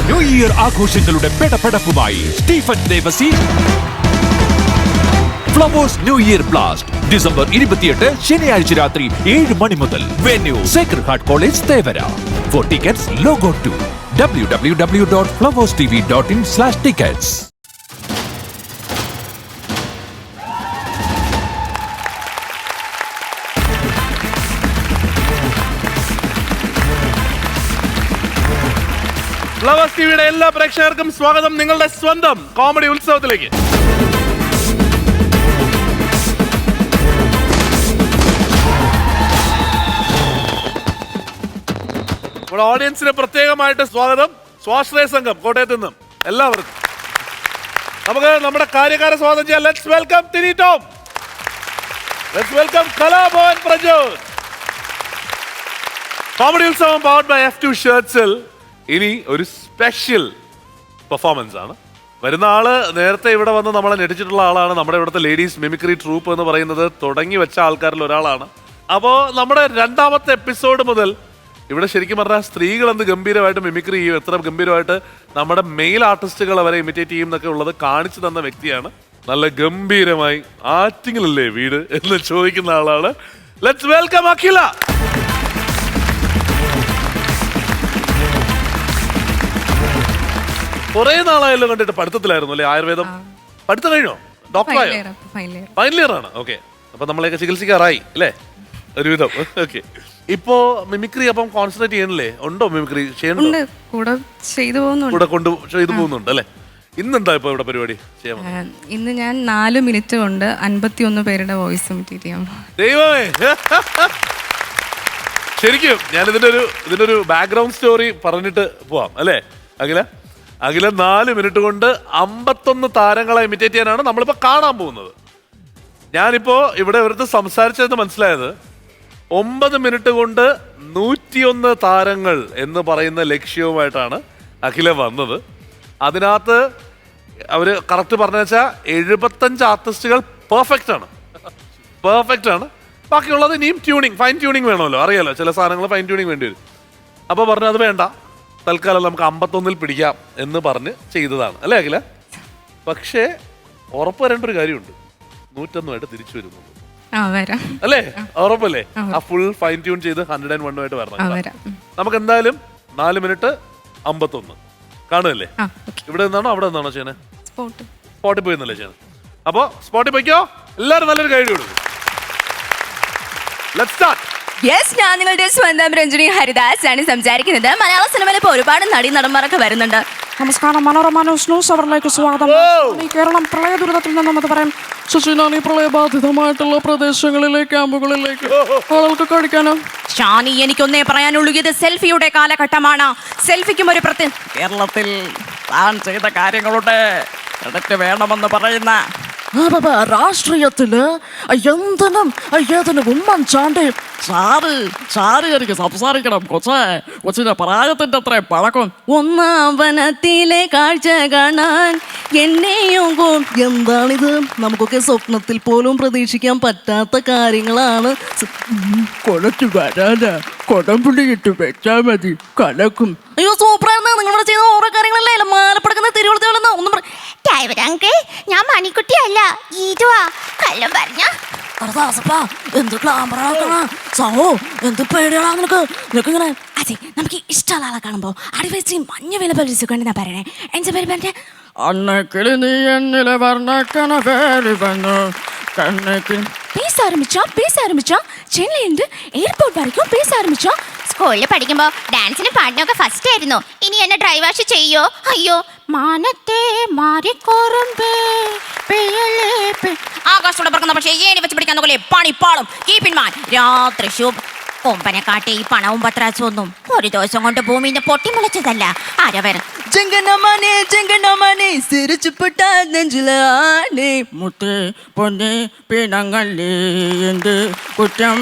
New Year ആഘോഷങ്ങളുടെ പെടപെടപ്പുമായി Stephen Devassy. Flowers New Year Blast December 28 ശനിയാഴ്ച രാത്രി 7 മണി മുതൽ. Venue Sacred Heart College Thevara. For tickets log on to www.flowerstv.in/tickets. Flowers ടിവിയുടെ എല്ലാ പ്രേക്ഷകർക്കും സ്വാഗതം നിങ്ങളുടെ സ്വന്തം കോമഡി ഉത്സവത്തിലേക്ക്. നമ്മുടെ ഓഡിയൻസിന് പ്രത്യേകമായിട്ട് സ്വാഗതം. സ്വാശ്രയ സംഘം കോട്ടയത്ത് നിന്നും എല്ലാവർക്കും നമുക്ക് നമ്മുടെ കാര്യക്കാരെ സ്വാഗതം ചെയ്യാം. Let's welcome Tini Tom. Let's welcome Kalabhavan Prajod. Comedy Utsavam powered by F2 ഷർട്ട്സിൽ ഇനി ഒരു സ്പെഷ്യൽ പെർഫോമൻസ് ആണ്. വരുന്ന ആള് നേരത്തെ ഇവിടെ വന്ന് നമ്മളെ ഞെട്ടിച്ചിട്ടുള്ള ആളാണ്. നമ്മുടെ ഇവിടുത്തെ ലേഡീസ് മിമിക്രി ട്രൂപ്പ് എന്ന് പറയുന്നത് തുടങ്ങി വെച്ച ആൾക്കാരിൽ ഒരാളാണ്. അപ്പോൾ നമ്മുടെ രണ്ടാമത്തെ എപ്പിസോഡ് മുതൽ ഇവിടെ ശരിക്കും പറഞ്ഞാൽ സ്ത്രീകൾ എന്ത് ഗംഭീരമായിട്ട് മിമിക്രി ചെയ്യും, എത്ര ഗംഭീരമായിട്ട് നമ്മുടെ മെയിൽ ആർട്ടിസ്റ്റുകളെ വരെ ഇമിറ്റേറ്റ് ചെയ്യും എന്നൊക്കെ ഉള്ളത് കാണിച്ചു തന്ന വ്യക്തിയാണ്. നല്ല ഗംഭീരമായി ആറ്റിങ്ങിലല്ലേ വീട് എന്ന് ചോദിക്കുന്ന ആളാണ്. ലെറ്റ്സ് വെൽക്കം അഖില. കുറെ നാളായല്ലോ കണ്ടിട്ട്. പഠിത്തത്തിലായിരുന്നു അല്ലേ? ആയുർവേദം പഠിത്തം കഴിഞ്ഞോ? ഡോക്ടറായോ? ഫൈനൽ ഇയർ ആണ്. ഓക്കെ, അപ്പൊ നമ്മളെയൊക്കെ ചികിത്സിക്കാറായി അല്ലേ ഒരുവിധം. ഓക്കെ, ഇപ്പോ മിമിക്രി അപ്പം കോൺസെൻട്രേറ്റ് ചെയ്യണില്ലേ? ഉണ്ടോ മിമിക്രി ചെയ്യുന്നുണ്ടോ? കൂടെ ചെയ്തു പോകുന്നുണ്ട് അല്ലേ? ഇന്നെന്താ ഇപ്പൊ ഇവിടെ പരിപാടി ചെയ്യാൻ? ഇന്ന് ഞാൻ 4 മിനിറ്റ് കൊണ്ട് 51 പേരുടെ വോയിസ് ഇമിറ്റേറ്റ് ചെയ്യാം. ദൈവമേ, ശരിക്കും ഞാൻ ഇതിന്റെ ഒരു ബാക്ക്ഗ്രൗണ്ട് സ്റ്റോറി പറഞ്ഞിട്ട് പോവാം അല്ലേ? അഖില 4 മിനിറ്റ് കൊണ്ട് 51 താരങ്ങളെ ഇമിറ്റേറ്റ് ചെയ്യാനാണ് നമ്മളിപ്പോ കാണാൻ പോകുന്നത്. ഞാനിപ്പോ ഇവിടെ ഇവരടുത്ത് സംസാരിച്ചതെന്ന് മനസ്സിലായത് 9 മിനിറ്റ് കൊണ്ട് 101 താരങ്ങൾ എന്ന് പറയുന്ന ലക്ഷ്യവുമായിട്ടാണ് അഖില വന്നത്. അതിനകത്ത് അവര് കറക്റ്റ് പറഞ്ഞു വെച്ചാൽ 75 ആർട്ടിസ്റ്റുകൾ പെർഫെക്റ്റ് ആണ്. ബാക്കിയുള്ളത് ഇനിയും ഫൈൻ ട്യൂണിങ് വേണമല്ലോ, അറിയാലോ ചില സാധനങ്ങൾ ഫൈൻ ട്യൂണിങ് വേണ്ടി വരും. അപ്പൊ പറഞ്ഞു അത് വേണ്ട, തൽക്കാലം നമുക്ക് 51 പിടിക്കാം എന്ന് പറഞ്ഞ് ചെയ്തതാണ് അല്ലേ അഖില? പക്ഷേ ഉറപ്പ് വരേണ്ട ഒരു കാര്യമുണ്ട്, 101 തിരിച്ചു വരുന്നത് അല്ലേ? ഉറപ്പല്ലേ? ആ ഫുൾ ഫൈൻ ട്യൂൺ ചെയ്ത് 101 വരണം. നമുക്ക് എന്തായാലും 4 മിനിറ്റ് 51 കാണുമല്ലേ? ഇവിടെ നിന്നാണോ അവിടെ നിന്നാണോ ചെയ്യണേ? സ്പോട്ടിൽ പോയിന്നല്ലേ ചെയ്യണേ? അപ്പൊ സ്പോട്ടിൽ പോയിക്കോ. എല്ലാരും നല്ലൊരു ഗൈഡ് കൊടുക്കും. Let's start. യെസ്, ഞാൻ നിങ്ങളുടെ സ്വന്തം രഞ്ജനി ഹരിദാസ് ആണ് സംസാരിക്കുന്നത്. മലയാള സിനിമയിൽ ഇപ്പോൾ ഒരുപാട് നടന്മാരൊക്കെ വരുന്നുണ്ട്. നമസ്കാരം, മനോരമ ന്യൂസ് അവറിലേക്ക് സ്വാഗതം. കേരളം പ്രളയ ദുരിതത്തിൽ നിന്നും പറയാം. ശശിനാനി പ്രളയബാധിതമായിട്ടുള്ള പ്രദേശങ്ങളിലേക്ക്, ക്യാമ്പുകളിലേക്ക് ആളുകൾക്ക് കഴിക്കാനും. ഷാനി, എനിക്കൊന്നേ പറയാനുള്ളൂ, ഇത് സെൽഫിയുടെ കാലഘട്ടമാണ്. സെൽഫിക്കും ഒരു കേരളത്തിൽ താൻ ചെയ്ത കാര്യങ്ങളുടെ ക്രെഡിറ്റ് വേണമെന്ന് പറയുന്ന രാഷ്ട്രീയത്തില് ഏതിനും ഉമ്മൻചാണ്ടി ചാരി എനിക്ക് സംസാരിക്കണം. കൊച്ചിന്റെ പ്രായത്തിന്റെ അത്ര പഴക്കം. ഒന്നാം വനത്തിലെ കാഴ്ച കാണാൻ എന്നെയും എന്താണിത്? നമുക്കൊക്കെ സ്വപ്നത്തിൽ പോലും പ്രതീക്ഷിക്കാൻ പറ്റാത്ത കാര്യങ്ങളാണ്. കൊലച്ചു വരാനാ കൊടംപുള്ളി ഇട്ട് വെച്ചാ മതി, കലക്കും. അയ്യോ, സൂപ്പറായിരുന്നു നിങ്ങളിവിടെ ചെയ്ത ഓരോ കാര്യങ്ങളല്ലേ. മാലപ്പടക്കുന്ന തിരുവനന്തപുരം ഒന്നും ഞാൻ മണിക്കുട്ടിയല്ല, ഈതുവാ കള്ളം പറഞ്ഞ എന്ത് എന്ത് പേടിയാ നിനക്ക് ഇങ്ങനെ. അതെ, നമുക്ക് ഇഷ്ടമുള്ള ആളെ കാണുമ്പോ അടിവെച്ച് മഞ്ഞ വില പരിചിക്കൊണ്ട് പറയണേ. എന്റെ പേര് പറഞ്ഞേ. അന്നക്കിളി നീ എന്നിലെ വർണ്ണക്കണ വേറി വന്നു കണ്ണക്കിൽ. പേസ ആരംഭിച്ചോ ചെന്നൈ എയർപോർട്ട് വരയ്ക്കും പേസ ആരംഭിച്ചോ. സ്കൂളിൽ പഠിക്കുമ്പോ ഡാൻസിന് പാടിനൊക്കെ ഫസ്റ്റ് ആയിരുന്നു. ഇനി എന്നെ ഡ്രൈവ് വാഷ് ചെയ്യോ? അയ്യോ, മാനത്തെ മാറിക്കോറുമ്പേ ആകാശത്തോടെ പറക്കുന്ന പക്ഷേ ഏണി വെച്ച് പിടിക്കാൻ നോക്കലേ പണിപ്പാളും. കീപ് ഇൻ മൈൻഡ്, രാത്രി ശുഭ കൊമ്പനെ കാട്ടി ഈ പണവും പത്രാസും ഒന്നും ഒരു ദിവസം കൊണ്ട് ഭൂമിന്റെ പൊട്ടിമുളച്ചതല്ല. ആരവരും മുത്തേ പൊന്നെ പിണങ്ങല്ലേ എന്ത് കുറ്റം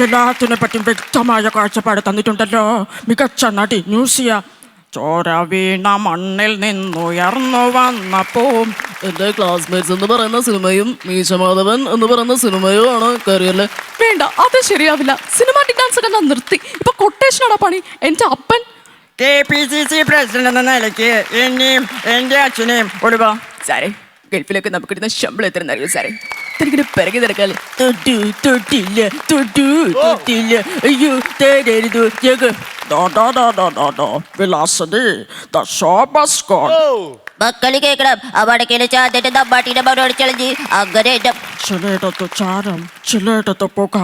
എല്ലാത്തിനെ പറ്റി വ്യക്തമായ കാഴ്ചപ്പാട് തന്നിട്ടുണ്ടല്ലോ മികച്ച നടി ന്യൂസിയ. ചോര വീണ മണ്ണിൽ നിന്നുയർന്നു വന്നപ്പോ എന്റെ ക്ലാസ്മേറ്റ്സ് എന്ന് പറയുന്ന സിനിമയും മീശമാധവൻ എന്ന് പറയുന്ന സിനിമയും ആണ് കയറിയല്ലേ. വേണ്ട, അത് ശരിയാവില്ല. സിനിമാറ്റിക് ഡാൻസ് ഒക്കെ ഞാൻ നിർത്തി. ഇപ്പൊ കൊട്ടേഷനാണ് പണി. എന്റെ അപ്പൻ KPCC പ്രസിഡന്റ് എന്ന നിലയ്ക്ക് എന്നെയും എന്റെ അച്ഛനെയും ഒഴിവാ. സാറേ, ഗൾഫിലൊക്കെ നമുക്ക് കിട്ടുന്ന ശമ്പളം എത്ര അറിയോ സാറേ? തനിക്കിട്ട് പിറകെ നടക്കാല് തൊട്ടില്ല അയ്യോ തരരുത് വിലാസതി മക്കള് കേക്കണം. അവിടേക്ക് ചാത്തിട്ട് ദമ്പാട്ടിയുടെ മറുപടി ചളഞ്ഞ് അങ്ങനെ ചിലയിടത്ത് ചാരം, ചിലയിടത്ത് പുക.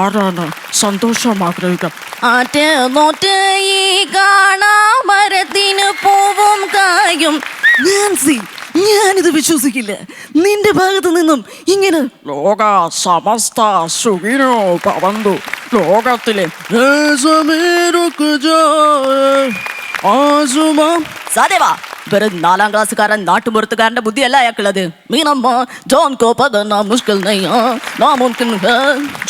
ആരാണ് സന്തോഷം ആഗ്രഹിക്കാം? മരത്തിന് പൂവും കായും. ഞാനിത് വിശ്വസിക്കില്ല. നിന്റെ ഭാഗത്ത് നിന്നും ഇങ്ങനെ ലോക സമസ്ത സുഖിനോ ഭവന്തു ലോകത്തിലെ സാധേവാ വെറും 4ാം ക്ലാസ്സുകാരൻ നാട്ടുമ്പുറത്തുകാരന്റെ ബുദ്ധിയല്ല അയാൾക്കുള്ളത്. മീനമ്മ ജോൺ കോ പകർന്ന മുഷ്കിൽ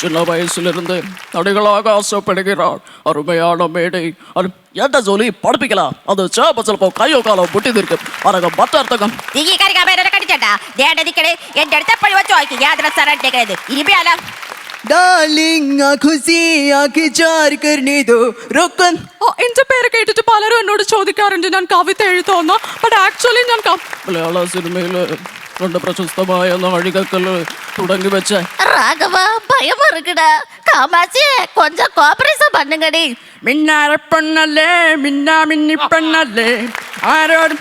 ചില വയസ്സിലിരുന്ന് നടികളാകെ ആശപ്പെടുகிறார். அருமையான மேடை. எந்த சொல்லி படிப்பிக்கலாம். அது சேப்ப ചിലപ്പോ കയ്യോ കാലോ പൊട്ടി തീർക്കും. അതൊക്കെ മറ്റർത്ഥകം. എന്റെ അടുത്ത് എപ്പോഴും ചോദിക്കും യാത്ര സാറേ ഇരുപയാല എന്റെ പേര് കേട്ടിട്ട് പലരും എന്നോട് ചോദിക്കാറുണ്ട് ഞാൻ കവിത എഴുതുമെന്ന്. ബട്ട് ആക്ച്വലി ഞാൻ മലയാള സിനിമയില് 2 പ്രശസ്തമായ നാഴികക്കല്ല് തുടങ്ങി വെച്ച ராகவ பயம் இருக்குடா. காமாட்சி கொஞ்சம் கோஆபரேஷன் பண்ணுங்கடி. മിന്നാര പെണ്ണല്ലേ മിന്നി പെണ്ണല്ലേ ആരോടും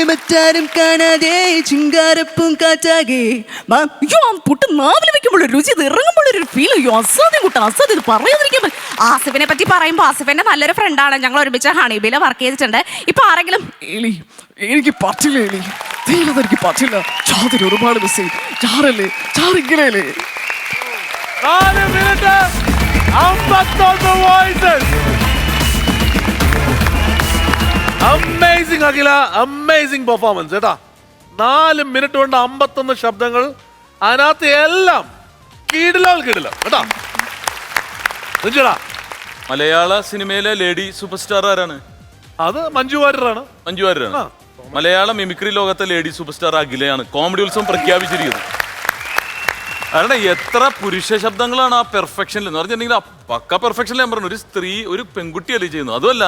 മറ്റാരും കാണാതെ ചിങ്കാരപ്പും കാറ്റാകെ പുട്ട് നാവിൽ വെക്കുമ്പോൾ രുചി ഇത് ഇറങ്ങുമ്പോൾ ഒരു ഫീൽ. അയ്യോ അസാധ്യം കൂട്ട അസാധ്യം. ഇത് പറയാതിരിക്കാൻ ആസിഫിനെ പറ്റി പറയുമ്പോൾ ആസിഫിന്റെ നല്ലൊരു ഫ്രണ്ടാണ്. ഞങ്ങൾ ഒരുമിച്ച് ഹണിബിയില് വർക്ക് ചെയ്തിട്ടുണ്ട്. ഇപ്പൊ ആരെങ്കിലും എലി എനിക്ക് പറ്റില്ല. എലി തീരത് എനിക്ക് പറ്റില്ല. ചാതിന് ഒരുപാട് മിസ് ചെയ്യും. ചാറല്ലേ ചാറിക്കലേ 4 മിനിറ്റ് 51 വോയിസസ്. അമേസിംഗ് അഖില, അമേസിംഗ് പെർഫോമൻസ് കേട്ടാ. 4 മിനിറ്റ് കൊണ്ട് 51 ശബ്ദങ്ങൾ. അതിനകത്ത് എല്ലാം കിടിലം കേട്ടാ. മലയാള സിനിമയിലെ ലേഡി സൂപ്പർ സ്റ്റാർ ആരാണ്? അത് മഞ്ജു വാര്യറാണ്. മഞ്ജു വാര്യരാണ്. മലയാള മിമിക്രി ലോകത്തെ ലേഡി സൂപ്പർ സ്റ്റാർ അഖിലയാണ്. കോമഡി ഉത്സവം പ്രഖ്യാപിച്ചിരിക്കുന്നത്. കാരണം എത്ര പുരുഷ ശബ്ദങ്ങളാണ് ആ പെർഫെക്ഷനിൽ എന്ന് പറഞ്ഞിട്ടുണ്ടെങ്കിൽ പക്ക പെർഫെക്ഷനിൽ ഞാൻ പറഞ്ഞു. ഒരു സ്ത്രീ ഒരു പെൺകുട്ടിയല്ലേ ചെയ്യുന്നു. അതുമല്ല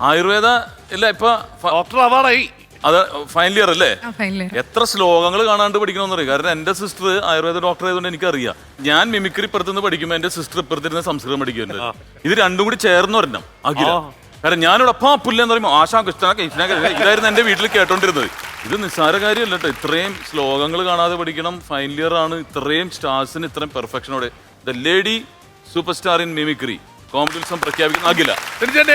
ആയുർവേദ ഇല്ല ഇപ്പൊ ഡോക്ടർ അവാർഡായി. അത് ഫൈനൽ ഇയർ അല്ലേ? Final year. എത്ര ശ്ലോകങ്ങൾ കാണാണ്ട് പഠിക്കണമെന്ന് പറയും. കാരണം എന്റെ സിസ്റ്റർ ആയുർവേദ ഡോക്ടർ ആയതുകൊണ്ട് എനിക്കറിയാം. ഞാൻ മിമിക്രി ഇപ്പുറത്തുനിന്ന് പഠിക്കുമ്പോൾ എന്റെ സിസ്റ്റർ ഇപ്പുറത്തിരുന്ന് സംസ്കൃതം പഠിക്കുന്നുണ്ട്. ഇത് രണ്ടും കൂടി ചേർന്ന് വരണം അഖില. കാരണം ഞാനിവിടെ അപ്പാ പുല്ലെന്ന് പറയുമ്പോൾ ആശാ കൃഷ്ണ ഇതായിരുന്നു എന്റെ വീട്ടിൽ കേട്ടോണ്ടിരുന്നത്. ഇത് നിസ്സാര കാര്യമല്ല കേട്ടോ. ഇത്രയും ശ്ലോകങ്ങൾ കാണാതെ പഠിക്കണം. ഫൈനൽ ഇയർ ആണ്. ഇത്രയും സ്റ്റാർസിന് ഇത്രയും പെർഫെക്ഷനോടെ the lady superstar in mimicry comedy Utsavam പ്രഖ്യാപിക്കുന്ന അഖില.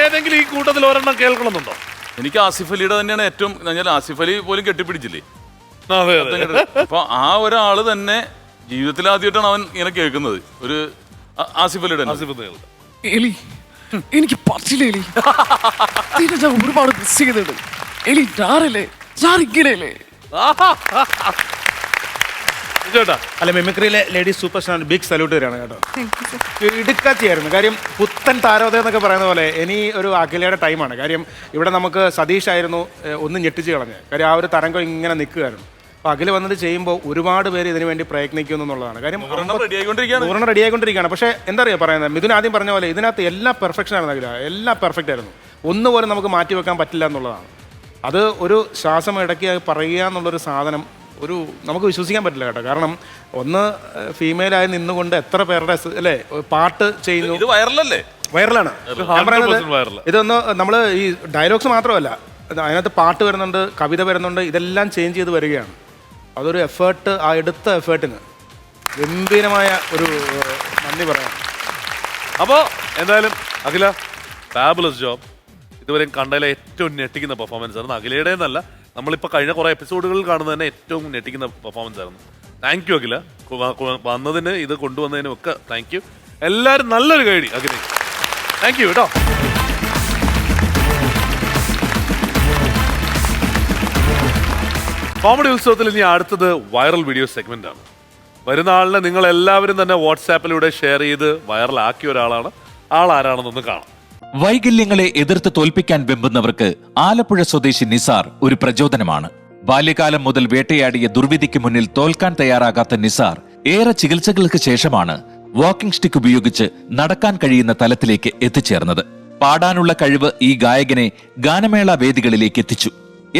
ഏതെങ്കിലും ഈ കൂട്ടത്തിൽ ഒരെണ്ണം കേൾക്കണമെന്നുണ്ടോ? എനിക്ക് ആസിഫ് അലിയുടെ തന്നെയാണ് ഏറ്റവും. ഞാൻ ആസിഫ് അലി പോലും കെട്ടിപ്പിടിച്ചില്ലേ. അപ്പൊ ആ ഒരാള് തന്നെ ജീവിതത്തിൽ ആദ്യമായിട്ടാണ് അവൻ ഇങ്ങനെ കേൾക്കുന്നത്. ഒരു ആസിഫ് അലിയുടെ എലി എനിക്ക് പറ്റില്ല. എലി ഞാൻ ഒരുപാട് മിസ് ചെയ്തിട്ടുണ്ട്. എലി ഞാറല്ലേ ഞാറിക്കലേ. അല്ല മിമിക്രിയിലെ lady superstar big salute തരാണ് കേട്ടോ. ഇടുക്കാച്ചിയായിരുന്നു. കാര്യം പുത്തൻ താരോദയം എന്നൊക്കെ പറയുന്ന പോലെ ഇനി ഒരു അഖിലയുടെ ടൈമാണ്. കാര്യം ഇവിടെ നമുക്ക് സതീഷ് ആയിരുന്നു ഒന്ന് ഞെട്ടിച്ച് കളഞ്ഞത്. കാര്യം ആ ഒരു തരംഗം ഇങ്ങനെ നിൽക്കുകയായിരുന്നു. അപ്പോൾ അഖില വന്നിട്ട് ചെയ്യുമ്പോൾ ഒരുപാട് പേര് ഇതിനു വേണ്ടി പ്രയത്നിക്കുന്നു എന്നുള്ളതാണ്. കാര്യം 100 റെഡി ആയിക്കൊണ്ടിരിക്കുകയാണ്. പക്ഷേ എന്താ പറയുക പറയുന്നത്, മിഥുൻ ആദ്യം പറഞ്ഞ പോലെ ഇതിനകത്ത് എല്ലാ പെർഫെക്ഷൻ ആയിരുന്നു. അഖില എല്ലാം പെർഫെക്റ്റ് ആയിരുന്നു. ഒന്നുപോലും നമുക്ക് മാറ്റി വെക്കാൻ പറ്റില്ല എന്നുള്ളതാണ്. അത് ഒരു ശ്വാസം ഇടയ്ക്ക് പറയുക എന്നുള്ളൊരു സാധനം ഒരു നമുക്ക് വിശ്വസിക്കാൻ പറ്റില്ല കേട്ടോ. കാരണം ഒന്ന് ഫീമെയിലായി നിന്നുകൊണ്ട് എത്ര പേരുടെ അല്ലേ പാട്ട് ചെയ്യുന്നു. ഇത് വൈറലല്ലേ? വൈറലാണ്. ഞാൻ പറയുന്നത് ഇതൊന്ന് നമ്മൾ ഈ ഡയലോഗ്സ് മാത്രമല്ല, അതിനകത്ത് പാട്ട് വരുന്നുണ്ട്, കവിത വരുന്നുണ്ട്. ഇതെല്ലാം ചേഞ്ച് ചെയ്ത് വരികയാണ്. അതൊരു എഫേർട്ട്, ആ എടുത്ത എഫേർട്ടിന് ഗംഭീരമായ ഒരു നന്ദി പറയാം. അപ്പോൾ എന്തായാലും അഖില ഫാബുലസ് ജോബ്. ഇതുവരെയും കണ്ടതിലെ ഏറ്റവും ഞെട്ടിക്കുന്ന പെർഫോമൻസ് ആയിരുന്നു. അഖിലയുടെ എന്നല്ല, നമ്മളിപ്പോൾ കഴിഞ്ഞ കുറേ എപ്പിസോഡുകളിൽ കാണുന്നത് തന്നെ ഏറ്റവും ഞെട്ടിക്കുന്ന പെർഫോമൻസ് ആയിരുന്നു. താങ്ക് യു അഖില. വന്നതിന് ഇത് കൊണ്ടുവന്നതിനും ഒക്കെ താങ്ക് യു. എല്ലാവരും നല്ലൊരു കൈഡി അഖില. താങ്ക് യു കേട്ടോ. കോമഡി ഉത്സവത്തിൽ ഇനി അടുത്തത് വൈറൽ വീഡിയോ സെഗ്മെന്റ് ആണ്. വരുന്ന ആളിനെ നിങ്ങൾ എല്ലാവരും തന്നെ വാട്സാപ്പിലൂടെ ഷെയർ ചെയ്ത് വൈറലാക്കിയ ഒരാളാണ്. ആളാരാണെന്നൊന്ന് കാണാം. വൈകല്യങ്ങളെ എതിർത്ത് തോൽപ്പിക്കാൻ വെമ്പുന്നവർക്ക് ആലപ്പുഴ സ്വദേശി നിസാർ ഒരു പ്രചോദനമാണ്. ബാല്യകാലം മുതൽ വേട്ടയാടിയ ദുർവിധിക്ക് മുന്നിൽ തോൽക്കാൻ തയ്യാറാകാത്ത നിസാർ ഏറെ ചികിത്സകൾക്ക് ശേഷമാണ് വാക്കിംഗ് സ്റ്റിക്ക് ഉപയോഗിച്ച് നടക്കാൻ കഴിയുന്ന തലത്തിലേക്ക് എത്തിച്ചേർന്നത്. പാടാനുള്ള കഴിവ് ഈ ഗായകനെ ഗാനമേള വേദികളിലേക്ക് എത്തിച്ചു.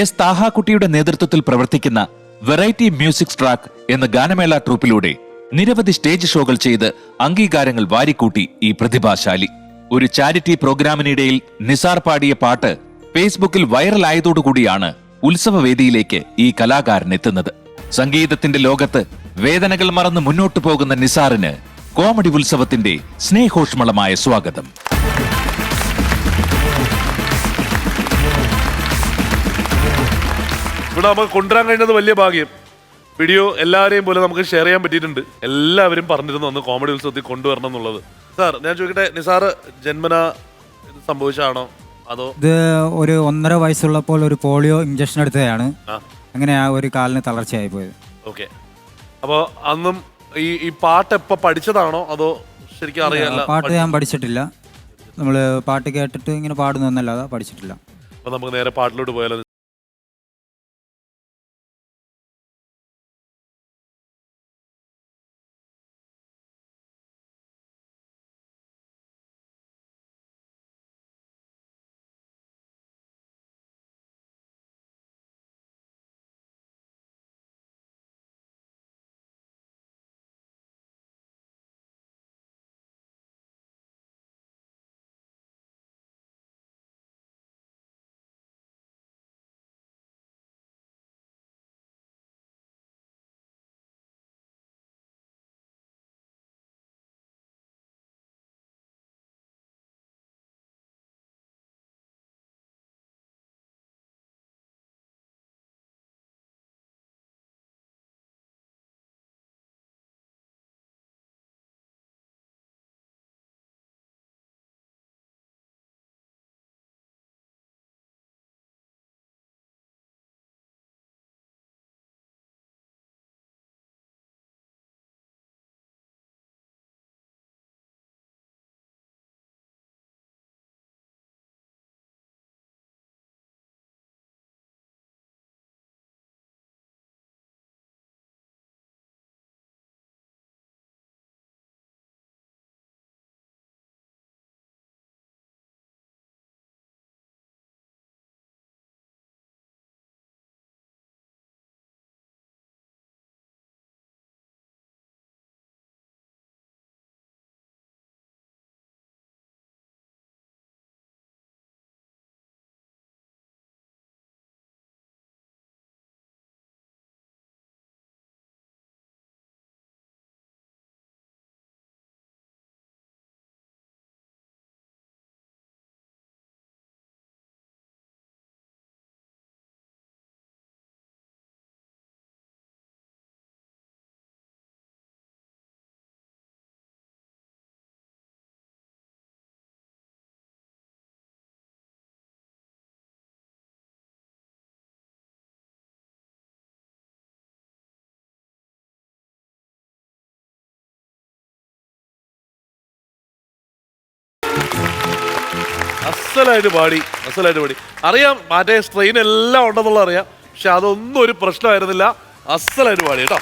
എസ് താഹാക്കുട്ടിയുടെ നേതൃത്വത്തിൽ പ്രവർത്തിക്കുന്ന വെറൈറ്റി മ്യൂസിക് ട്രാക്ക് എന്ന ഗാനമേള ട്രൂപ്പിലൂടെ നിരവധി സ്റ്റേജ് ഷോകൾ ചെയ്ത് അംഗീകാരങ്ങൾ വാരിക്കൂട്ടി ഈ പ്രതിഭാശാലി. ഒരു ചാരിറ്റി പ്രോഗ്രാമിനിടയിൽ നിസാർ പാടിയ പാട്ട് ഫേസ്ബുക്കിൽ വൈറലായതോടുകൂടിയാണ് ഉത്സവവേദിയിലേക്ക് ഈ കലാകാരൻ എത്തുന്നത്. സംഗീതത്തിന്റെ ലോകത്ത് വേദനകൾ മറന്ന് മുന്നോട്ടു പോകുന്ന നിസാറിന് കോമഡി ഉത്സവത്തിന്റെ സ്നേഹോഷ്മളമായ സ്വാഗതം. ഇവിടെ നമുക്ക് കൊണ്ടുവരാൻ കഴിഞ്ഞത് വലിയ ഭാഗ്യം. വീഡിയോ എല്ലാവരെയും പോലെ നമുക്ക് ഷെയർ ചെയ്യാൻ പറ്റിയിട്ടുണ്ട്. എല്ലാവരും പറഞ്ഞിരുന്നു അന്ന് കോമഡി ഉത്സവത്തിൽ കൊണ്ടുവരണം എന്നുള്ളത്. സാർ ഞാൻ ചോദിക്കട്ടെ, നിസാർ ജന്മന ഇത് സംഭവിച്ചാണോ അതോ? ഇത് ഒരു 1.5 വയസ്സുള്ളപ്പോൾ ഒരു പോളിയോ ഇഞ്ചക്ഷൻ എടുത്തതാണ്. അങ്ങനെ ആ ഒരു കാലിന് തളർച്ചയായി പോയത്. ഓക്കെ. അപ്പോൾ അന്നും ഈ പാട്ട് എപ്പോൾ പഠിച്ചതാണോ അതോ ശരിക്കും അറിയാല്ല? പാട്ട് ഞാൻ പഠിച്ചിട്ടില്ല. നമ്മൾ പാട്ട് കേട്ടിട്ട് ഇങ്ങനെ പാടുന്നൊന്നല്ലാതെ പഠിച്ചിട്ടില്ല. അപ്പോൾ നമുക്ക് നേരെ പാട്ടിലോട്ട് പോയാലോ? അസലായിട്ട് പാടി. അറിയാം മറ്റേ സ്ട്രെയിൻ എല്ലാം ഉണ്ടെന്നുള്ള അറിയാം, പക്ഷെ അതൊന്നും ഒരു പ്രശ്നമായിരുന്നില്ല. അസലായിട്ട് പാടി കേട്ടോ.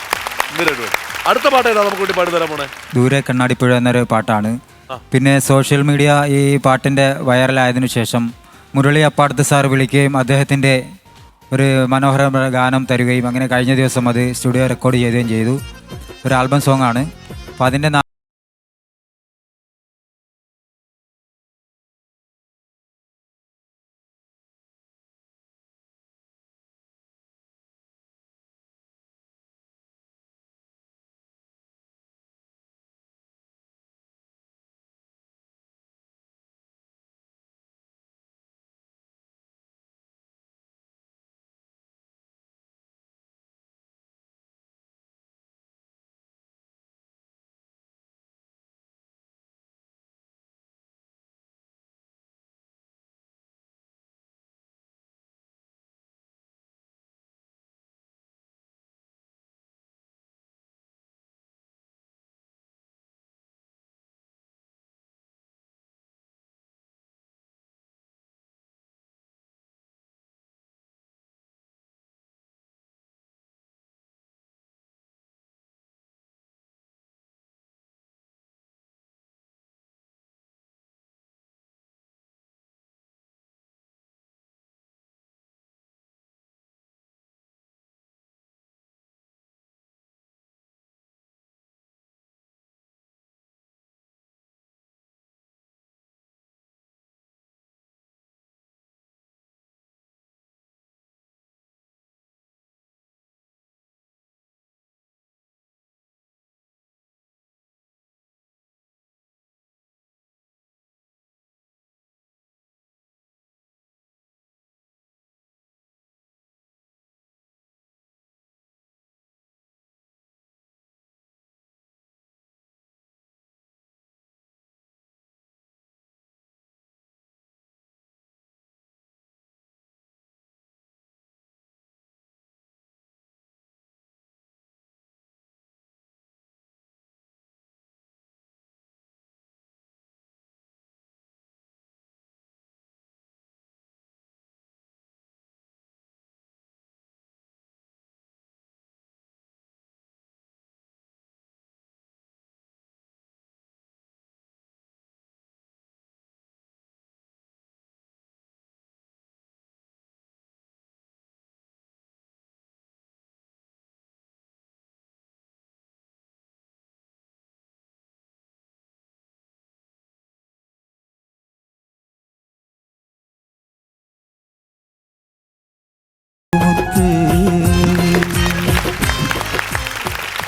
അടുത്ത പാട്ട് ഏതാ നമുക്ക് വേണ്ടി പാടി തരാൻ പോണേ? ദൂരെ കണ്ണാടിപ്പുഴ എന്നൊരു പാട്ടാണ്. പിന്നെ സോഷ്യൽ മീഡിയ ഈ പാട്ടിൻ്റെ വൈറലായതിനു ശേഷം മുരളി അപ്പാടത്ത് സാർ വിളിക്കുകയും അദ്ദേഹത്തിൻ്റെ ഒരു മനോഹര ഗാനം തരികയും അങ്ങനെ കഴിഞ്ഞ ദിവസം അത് സ്റ്റുഡിയോ റെക്കോർഡ് ചെയ്യുകയും ചെയ്തു. ഒരു ആൽബം സോങ് ആണ്. അപ്പോൾ അതിൻ്റെ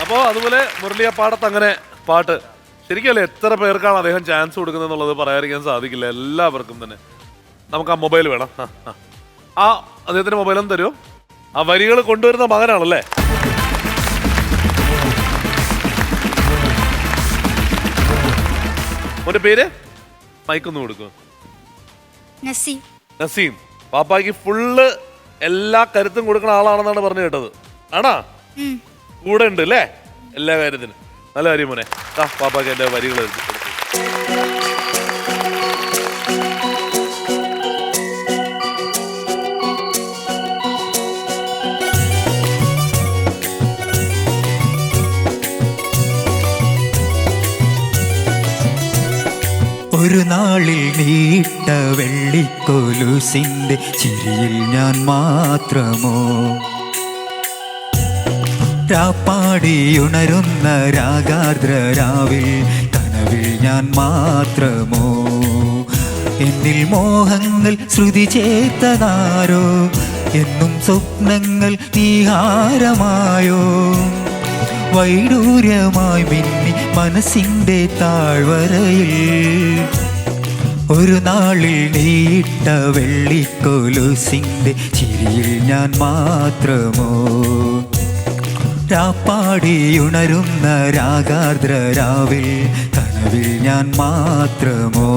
അപ്പോൾ അതുപോലെ മുരളിയപ്പാടത്ത് അങ്ങനെ പാട്ട് ശരിക്കല്ലേ എത്ര പേർക്കാണ് അദ്ദേഹം ചാൻസ് കൊടുക്കുന്നത് എന്നുള്ളത് പറയാതിരിക്കാൻ സാധിക്കില്ല. എല്ലാവർക്കും തന്നെ. നമുക്ക് ആ മൊബൈൽ വേണം. ആ അദ്ദേഹത്തിന്റെ മൊബൈലൊന്നും തരുമോ? ആ വരികൾ കൊണ്ടുവരുന്ന മകനാണല്ലേ? മോന്റെ പേര്? മൈക്കൊന്ന് കൊടുക്കും. നസീം. പാപ്പായ്ക്ക് ഫുള്ള് എല്ലാ കരുത്തും കൊടുക്കുന്ന ആളാണെന്നാണ് പറഞ്ഞു കേട്ടത്. ആണാ? കൂടെ ഉണ്ട് അല്ലേ എല്ലാ കാര്യത്തിനും? നല്ല കാര്യം മോനെ. പാപ്പാക്ക് എന്റെ വരികൾ എഴുതി കൊടുക്കും. ഒരു നാളിൽ നീട്ട വെള്ളിക്കൊലുസിന്റെ ചിരിയിൽ ഞാൻ മാത്രമോ, രാപ്പാടിയുണരുന്ന രാഗാർദ്രരാവിൽ കനവിൽ ഞാൻ മാത്രമോ, എന്നിൽ മോഹങ്ങൾ ശ്രുതി ചേർത്തതാരോ, എന്നും സ്വപ്നങ്ങൾ നീഹാരമായോ, വൈഡൂര്യമായി മിന്നി മനസ്സിൻ്റെ താഴ്വരയിൽ ഒരു നാളിൽ നീട്ട വെള്ളിക്കൊലുസിന്റെ ചിരിയിൽ ഞാൻ മാത്രമോ, രാപ്പാടിയുണരുന്ന രാഗാർദ്രരാവിൽ കനവിൽ ഞാൻ മാത്രമോ.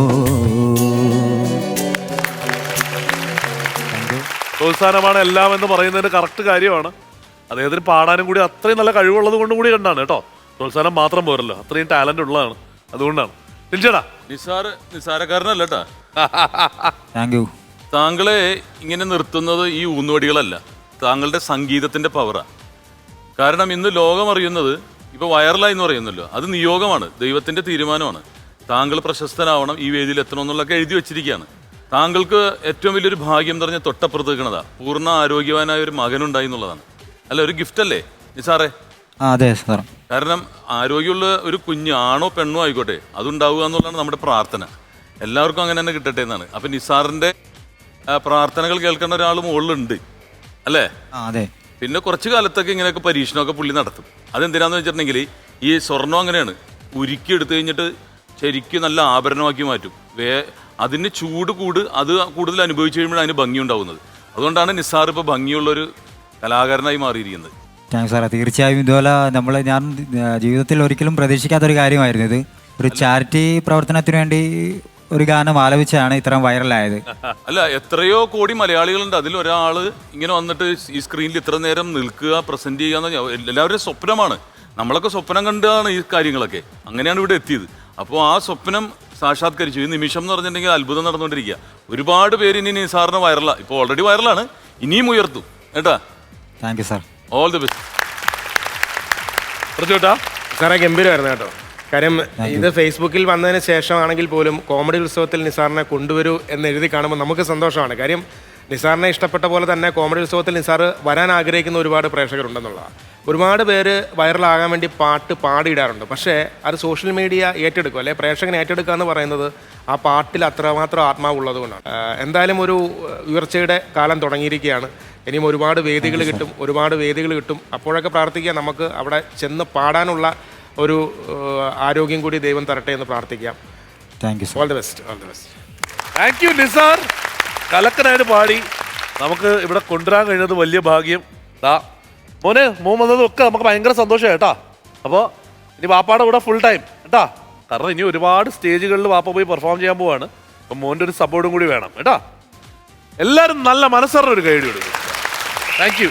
പ്രോത്സാഹനമാണ് എല്ലാം എന്ന് പറയുന്നതിന് കറക്റ്റ് കാര്യമാണ്. അദ്ദേഹത്തിന് പാടാനും കൂടി അത്രയും നല്ല കഴിവുള്ളത് കൊണ്ട് കൂടി കണ്ടാണ് കേട്ടോ. പ്രോത്സാഹനം മാത്രം പോരല്ലോ, അത്രയും ടാലന്റ് ഉള്ളതാണ്. അതുകൊണ്ടാണ്. നിസാരക്കാരനല്ല കേട്ടാ. Thank you. താങ്കളെ ഇങ്ങനെ നിർത്തുന്നത് ഈ ഊന്നുവടികളല്ല, താങ്കളുടെ സംഗീതത്തിന്റെ പവറാ. കാരണം ഇന്ന് ലോകം അറിയുന്നത് ഇപ്പൊ വൈറലായി എന്ന് പറയുന്നല്ലോ, അത് നിയോഗമാണ്, ദൈവത്തിന്റെ തീരുമാനമാണ്. താങ്കൾ പ്രശസ്തനാവണം, ഈ വേദിയിൽ എത്തണം എന്നുള്ളതൊക്കെ എഴുതി വെച്ചിരിക്കുകയാണ്. താങ്കൾക്ക് ഏറ്റവും വലിയൊരു ഭാഗ്യം എന്ന് പറഞ്ഞാൽ തൊട്ടപ്പുറത്ത് നിൽക്കണതാ, പൂർണ്ണ ആരോഗ്യവാനായ ഒരു മകനുണ്ടായി എന്നുള്ളതാണ്. അല്ല, ഒരു ഗിഫ്റ്റ് അല്ലേ നിസാറേ? അതെ സാർ. കാരണം ആരോഗ്യമുള്ള ഒരു കുഞ്ഞ്, ആണോ പെണ്ണോ ആയിക്കോട്ടെ, അതുണ്ടാവുക എന്നുള്ളതാണ് നമ്മുടെ പ്രാർത്ഥന. എല്ലാവർക്കും അങ്ങനെ തന്നെ കിട്ടട്ടെ എന്നാണ്. അപ്പം നിസാറിന്റെ പ്രാർത്ഥനകൾ കേൾക്കേണ്ട ഒരാൾ മുകളിലുണ്ട് അല്ലേ? അതെ. പിന്നെ കുറച്ച് കാലത്തൊക്കെ ഇങ്ങനെയൊക്കെ പരീക്ഷണമൊക്കെ പുള്ളി നടത്തും. അതെന്തിനാന്ന് വെച്ചിട്ടുണ്ടെങ്കിൽ ഈ സ്വർണം അങ്ങനെയാണ്, ഉരുക്കി എടുത്തു കഴിഞ്ഞിട്ട് ശരിക്കും നല്ല ആഭരണമാക്കി മാറ്റും. അതിന് ചൂട് അത് കൂടുതൽ അനുഭവിച്ചു കഴിയുമ്പോഴാണ് അതിന് ഭംഗി ഉണ്ടാവുന്നത്. അതുകൊണ്ടാണ് നിസാർ ഇപ്പോൾ ഭംഗിയുള്ളൊരു കലാകാരനായി മാറിയിരിക്കുന്നത്. താങ്ക്സ് സാറേ. തീർച്ചയായും ഇതുപോലെ ഞാൻ ജീവിതത്തിൽ ഒരിക്കലും പ്രതീക്ഷിക്കാത്തൊരു കാര്യമായിരുന്നു ഇത്. ഒരു ചാരിറ്റി പ്രവർത്തനത്തിന് വേണ്ടി ഒരു ഗാനം ആലപിച്ചാണ് ഇത്രയും വൈറലായത്. അല്ല, എത്രയോ കോടി മലയാളികളുണ്ട്, അതിലൊരാൾ ഇങ്ങനെ വന്നിട്ട് ഈ സ്ക്രീനിൽ ഇത്ര നേരം നിൽക്കുക, പ്രസന്റ് ചെയ്യുക എന്ന് എല്ലാവരുടെയും സ്വപ്നമാണ്. നമ്മളൊക്കെ സ്വപ്നം കണ്ടാണ് ഈ കാര്യങ്ങളൊക്കെ, അങ്ങനെയാണ് ഇവിടെ എത്തിയത്. അപ്പോൾ ആ സ്വപ്നം സാക്ഷാത്കരിച്ചു. ഈ നിമിഷം എന്ന് പറഞ്ഞിട്ടുണ്ടെങ്കിൽ അത്ഭുതം നടന്നുകൊണ്ടിരിക്കുക. ഒരുപാട് പേര് ഇനി നിസാറിന് വൈറലാണ്, ഇപ്പോൾ ഓൾറെഡി വൈറലാണ്, ഇനിയും ഉയർത്തും കേട്ടാ. Thank you sir. All the best. സാറേ ഗംഭീരമായിരുന്നു കേട്ടോ. കാര്യം ഇത് ഫേസ്ബുക്കിൽ വന്നതിന് ശേഷമാണെങ്കിൽ പോലും കോമഡി ഉത്സവത്തിൽ നിസാറിനെ കൊണ്ടുവരൂ എന്ന് എഴുതി കാണുമ്പോൾ നമുക്ക് സന്തോഷമാണ്. കാര്യം നിസാറിനെ ഇഷ്ടപ്പെട്ട പോലെ തന്നെ കോമഡി ഉത്സവത്തിൽ നിസാർ വരാൻ ആഗ്രഹിക്കുന്ന ഒരുപാട് പ്രേക്ഷകരുണ്ടെന്നുള്ളതാണ്. ഒരുപാട് പേര് വൈറലാകാൻ വേണ്ടി പാട്ട് പാടിയിടാറുണ്ട്. പക്ഷേ അത് സോഷ്യൽ മീഡിയ ഏറ്റെടുക്കും, അല്ലെ പ്രേക്ഷകൻ ഏറ്റെടുക്കുക എന്ന് പറയുന്നത് ആ പാട്ടിൽ അത്രമാത്രം ആത്മാവുള്ളത് കൊണ്ടാണ്. എന്തായാലും ഒരു ഉയർച്ചയുടെ കാലം തുടങ്ങിയിരിക്കുകയാണ്. ഇനിയും ഒരുപാട് വേദികൾ കിട്ടും. അപ്പോഴൊക്കെ പ്രാർത്ഥിക്കുക, നമുക്ക് അവിടെ ചെന്ന് പാടാനുള്ള ഒരു ആരോഗ്യം കൂടി ദൈവം തരട്ടെ എന്ന് പ്രാർത്ഥിക്കാം. Thank you. All the best. Thank you Nisar. കലക്കനായിട്ട് പാടി നമുക്ക് ഇവിടെ കൊണ്ടുവരാൻ കഴിഞ്ഞത് വലിയ ഭാഗ്യം. മോൻ വന്നതും ഒക്കെ നമുക്ക് ഭയങ്കര സന്തോഷമായി കേട്ടാ. അപ്പോൾ ഇനി വാപ്പാടെ കൂടെ ഫുൾ ടൈം കേട്ടാ. കാരണം ഇനി ഒരുപാട് സ്റ്റേജുകളിൽ വാപ്പ പോയി പെർഫോം ചെയ്യാൻ പോവാണ്. അപ്പം മോൻ്റെ ഒരു സപ്പോർട്ടും കൂടി വേണം കേട്ടാ. എല്ലാവരും നല്ല മനസ്സറിഞ്ഞൊരു കൈയടി കൊടുക്കും. Thank you.